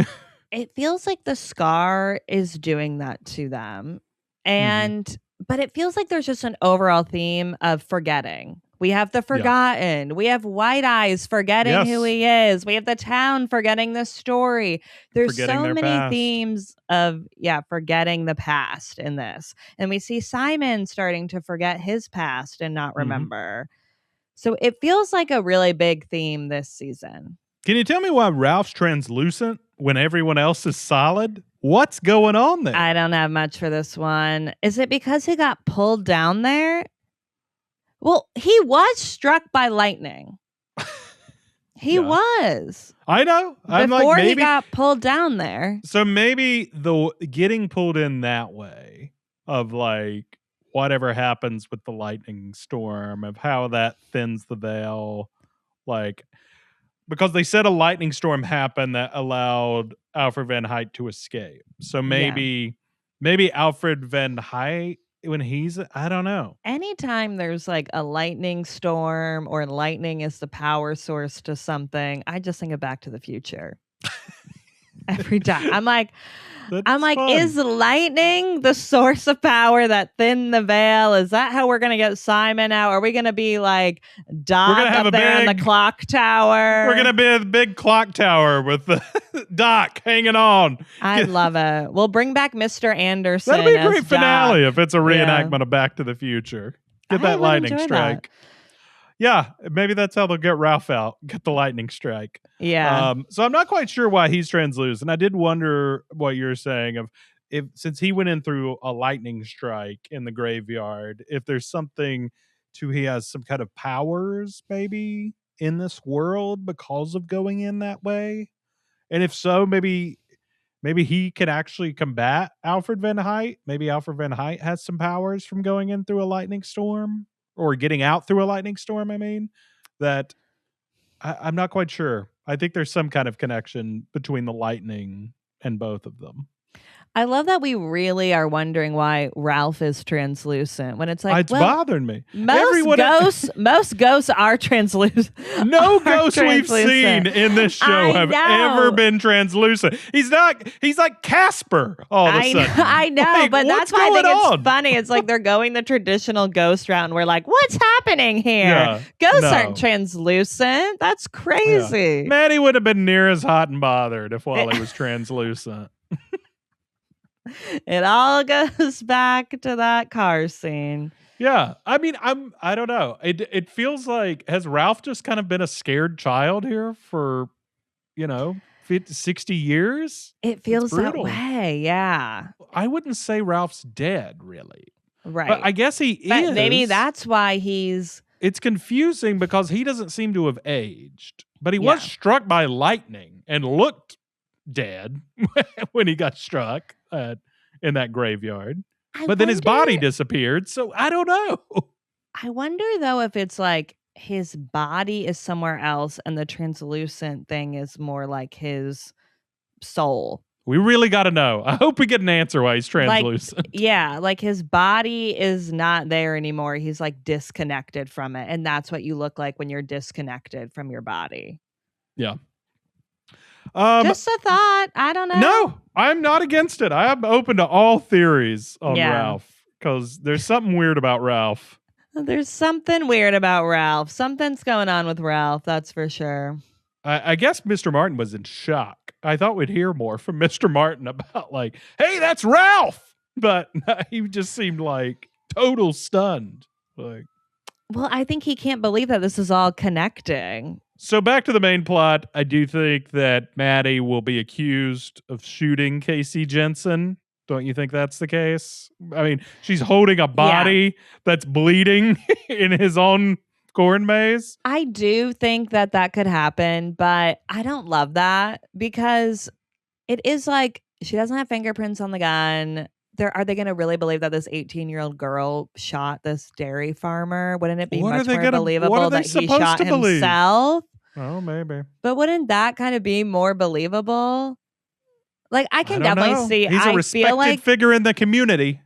It feels like the scar is doing that to them. But it feels like there's just an overall theme of forgetting. We have the forgotten. We have White Eyes forgetting who he is. We have the town forgetting the story. There's so many themes of, forgetting the past in this. And we see Simon starting to forget his past and not remember. So it feels like a really big theme this season. Can you tell me why Ralph's translucent when everyone else is solid? What's going on there? I don't have much for this one. Is it because he got pulled down there? Well, he was struck by lightning. He was. I know. Before he got pulled down there. So maybe the getting pulled in that way of like whatever happens with the lightning storm, of how that thins the veil, like, because they said a lightning storm happened that allowed Alfred Van Heidt to escape. So maybe Alfred Van Heidt, when I don't know. Anytime there's like a lightning storm or lightning is the power source to something, I just think of Back to the Future. Every time. I'm like, fun. Is lightning the source of power that thinned the veil? Is that how we're going to get Simon out? Are we going to be like Doc up there in the clock tower? We're going to be a big clock tower with the Doc hanging on. I love it. We'll bring back Mr. Anderson. That'd be a great finale if it's a reenactment of Back to the Future. Get that lightning strike. That. Yeah, maybe that's how they'll get Ralph out. Get the lightning strike. Yeah. So I'm not quite sure why he's translucent. I did wonder what you're saying of since he went in through a lightning strike in the graveyard, if there's something he has some kind of powers maybe in this world because of going in that way. And if so, maybe he can actually combat Alfred Van Heidt. Maybe Alfred Van Heidt has some powers from going in through a lightning storm. Or getting out through a lightning storm, that I'm not quite sure. I think there's some kind of connection between the lightning and both of them. I love that we really are wondering why Ralph is translucent when it's like, it's bothering me. Most ghosts are translucent. No ghosts we've seen in this show have ever been translucent. He's like Casper all of a sudden. I know, but that's why I think it's funny. It's like they're going the traditional ghost route, and we're like, what's happening here? Yeah, ghosts aren't translucent. That's crazy. Yeah. Maddie would have been near as hot and bothered if Wally was translucent. It all goes back to that car scene. Yeah. I mean, I don't know. It feels like, has Ralph just kind of been a scared child here for, 50, 60 years? It feels that way. Yeah. I wouldn't say Ralph's dead, really. Right. But I guess he is. Maybe that's why it's confusing because he doesn't seem to have aged, but he was struck by lightning and looked dead when he got struck in that graveyard. Then his body disappeared, so I don't know. I wonder, though, if it's like his body is somewhere else and the translucent thing is more like his soul. We really got to know. I hope we get an answer why he's translucent. Like his body is not there anymore. He's like disconnected from it, and that's what you look like when you're disconnected from your body. Yeah. Just a thought. I don't know. No, I'm not against it. I am open to all theories on Ralph because there's something weird about Ralph. There's something weird about Ralph. Something's going on with Ralph, that's for sure. I guess Mr. Martin was in shock. I thought we'd hear more from Mr. Martin about like, hey, that's Ralph. But he just seemed like total stunned. Like, well, I think he can't believe that this is all connecting. So back to the main plot, I do think that Maddie will be accused of shooting KC Jensen. Don't you think that's the case? I mean, she's holding a body that's bleeding in his own corn maze. I do think that could happen, but I don't love that because it is like she doesn't have fingerprints on the gun. Are they going to really believe that this 18-year-old girl shot this dairy farmer? Wouldn't it be much more believable that he shot himself? Oh, maybe. But wouldn't that kind of be more believable? Like, I can definitely see. He's a respected figure in the community.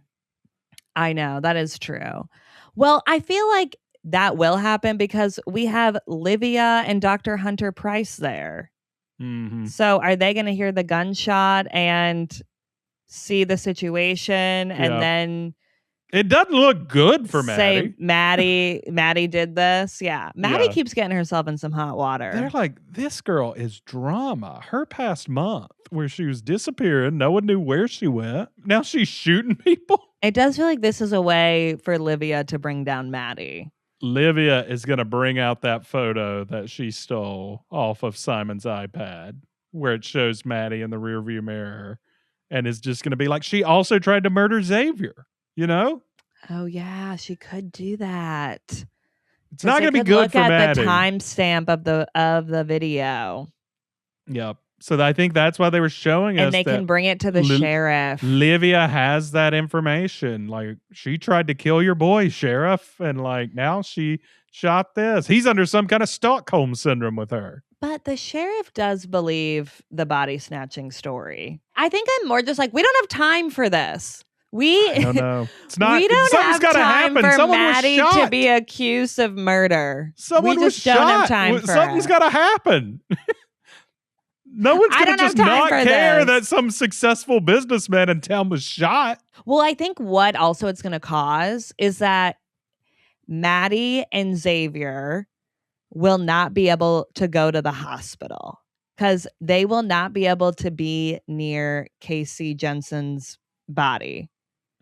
I know, that is true. Well, I feel like that will happen because we have Livia and Dr. Hunter Price there. Mm-hmm. So are they going to hear the gunshot and see the situation and then it doesn't look good for say Maddie. Maddie did this? Yeah. Maddie keeps getting herself in some hot water. They're like, this girl is drama. Her past month where she was disappearing, no one knew where she went. Now she's shooting people. It does feel like this is a way for Livia to bring down Maddie. Livia is going to bring out that photo that she stole off of Simon's iPad where it shows Maddie in the rearview mirror and is just going to be like, she also tried to murder Xavier, you know? Oh, yeah, she could do that. It's not going to be good for Maddie. Look at the timestamp of the video. Yep. So I think that's why they were showing us. And they can bring it to the sheriff. Livia has that information. Like, she tried to kill your boy, sheriff. And like, now she shot this. He's under some kind of Stockholm syndrome with her. But the sheriff does believe the body snatching story. I think I'm more just like, we don't have time for this. I don't know. It's not. We don't have time for Someone Maddie was shot. to be accused of murder. Someone we was just shot. don't have time for Something's got to happen. No one's going to just not care that some successful businessman in town was shot. Well, I think what also it's going to cause is that Maddie and Xavier will not be able to go to the hospital because they will not be able to be near KC Jensen's body.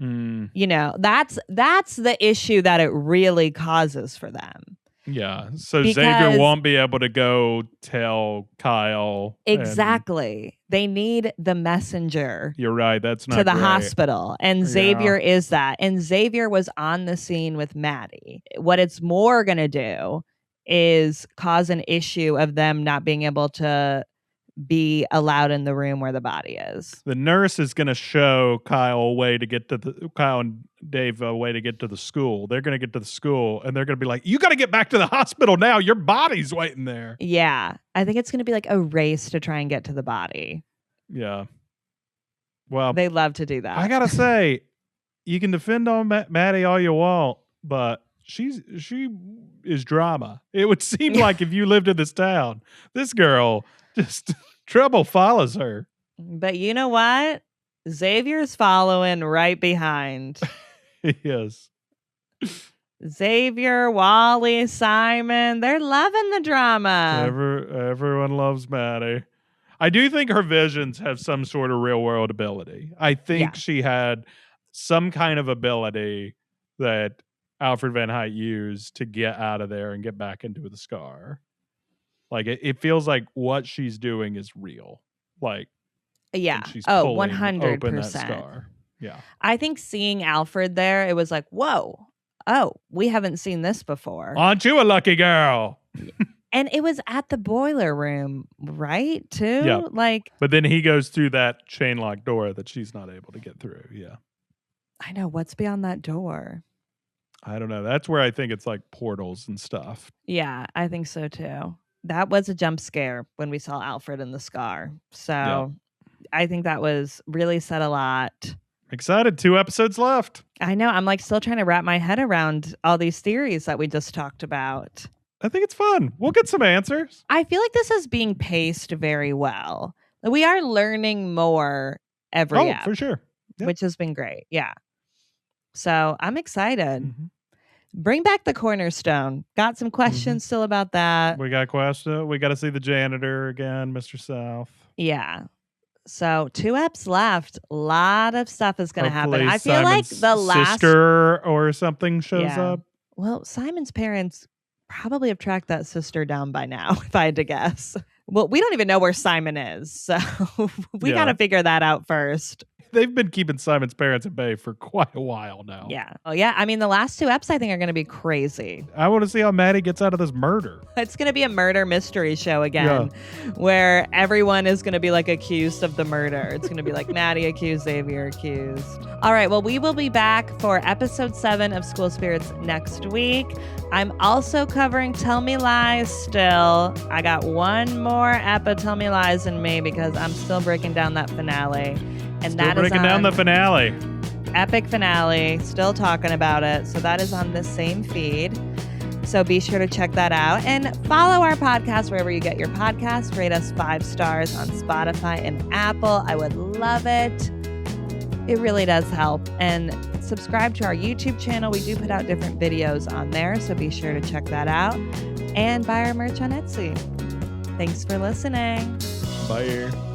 You know, that's the issue that it really causes for them. Yeah. So Xavier won't be able to go tell Kyle. Exactly. They need the messenger. You're right. That's not to the great. hospital. And Xavier is that. And Xavier was on the scene with Maddie. What it's more going to do is cause an issue of them not being able to be allowed in the room where the body is. The nurse is going to show Kyle a way to get to Kyle and Dave a way to get to the school. They're going to get to the school and they're going to be like, you got to get back to the hospital now. Your body's waiting there. Yeah. I think it's going to be like a race to try and get to the body. Yeah. Well, they love to do that. I got to say, you can defend on Maddie all you want, but she is drama. It would seem like if you lived in this town, this girl just trouble follows her. But you know what? Xavier's following right behind. Yes. Xavier, Wally, Simon, they're loving the drama. Everyone loves Maddie. I do think her visions have some sort of real world ability. I think she had some kind of ability that Alfred Van Heidt used to get out of there and get back into the scar. Like, it feels like what she's doing is real. Like, she's 100%. Yeah. I think seeing Alfred there, it was like, whoa. Oh, we haven't seen this before. Aren't you a lucky girl? And it was at the boiler room, right? Too? Yeah. Like, but then he goes through that chain lock door that she's not able to get through. Yeah. I know. What's beyond that door? I don't know. That's where I think it's like portals and stuff. Yeah, I think so too. That was a jump scare when we saw Alfred in the scar. So I think that was really said a lot. Excited. 2 episodes left. I know. I'm like still trying to wrap my head around all these theories that we just talked about. I think it's fun. We'll get some answers. I feel like this is being paced very well. We are learning more every ep, for sure. Yep. Which has been great. Yeah. So I'm excited. Mm-hmm. Bring back the cornerstone. Got some questions still about that. We got questions. We got to see the janitor again, Mr. South. Yeah. So 2 eps left. A lot of stuff is going to happen. I feel like the last sister or something shows up. Well, Simon's parents probably have tracked that sister down by now, if I had to guess. Well, we don't even know where Simon is, so we got to figure that out first. They've been keeping Simon's parents at bay for quite a while now. Yeah. Oh, yeah. I mean, the last 2 eps, I think, are going to be crazy. I want to see how Maddie gets out of this murder. It's going to be a murder mystery show again, where everyone is going to be like accused of the murder. It's going to be like Maddie accused, Xavier accused. All right. Well, we will be back for episode 7 of School Spirits next week. I'm also covering Tell Me Lies still. I got one more ep of Tell Me Lies in me because I'm still breaking down that finale. And still breaking down the finale. Epic finale. Still talking about it. So that is on the same feed. So be sure to check that out and follow our podcast wherever you get your podcasts. Rate us 5 stars on Spotify and Apple. I would love it. It really does help. And subscribe to our YouTube channel. We do put out different videos on there, so be sure to check that out. And buy our merch on Etsy. Thanks for listening. Bye.